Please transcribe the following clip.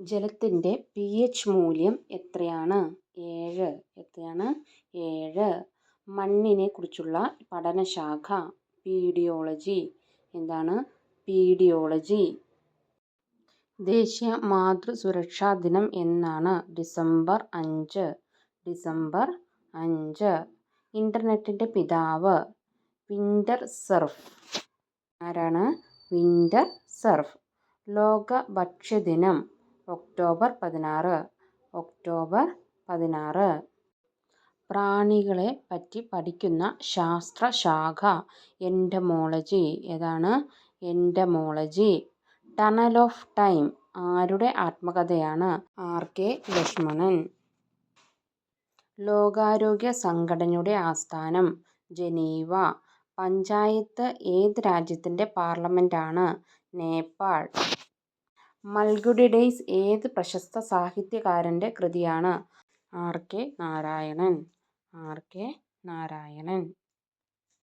ജലത്തിൻ്റെ pH മൂല്യം എത്രയാണ്? 7. എത്രയാണ്? 7. മണ്ണിനെ കുറിച്ചുള്ള പഠനശാഖ പീഡിയോളജി. എന്താണ്? പീഡിയോളജി. ദേശീയ മാതൃസുരക്ഷാ ദിനം എന്നാണ്? ഡിസംബർ 5. ഡിസംബർ 5. ഇൻ്റർനെറ്റിൻ്റെ പിതാവ്? Vint Cerf. ആരാണ്? Vint Cerf. ലോക ഭക്ഷ്യദിനം? ഒക്ടോബർ 16. ഒക്ടോബർ 16. പ്രാണികളെ പറ്റി പഠിക്കുന്ന ശാസ്ത്രശാഖ എൻഡമോളജി. ഏതാണ്? എൻഡമോളജി. ടണൽ ഓഫ് ടൈം ആരുടെ ആത്മകഥയാണ്? R.K. ലക്ഷ്മണൻ. ലോകാരോഗ്യ സംഘടനയുടെ ആസ്ഥാനം? ജനീവ. പഞ്ചായത്ത് ഏത് രാജ്യത്തിൻ്റെ പാർലമെൻറ്റാണ്? നേപ്പാൾ. മൽഗുഡി ഡേയ്സ് ഏത് പ്രശസ്ത സാഹിത്യകാരൻ്റെ കൃതിയാണ്? R.K. നാരായണൻ. R.K. നാരായണൻ.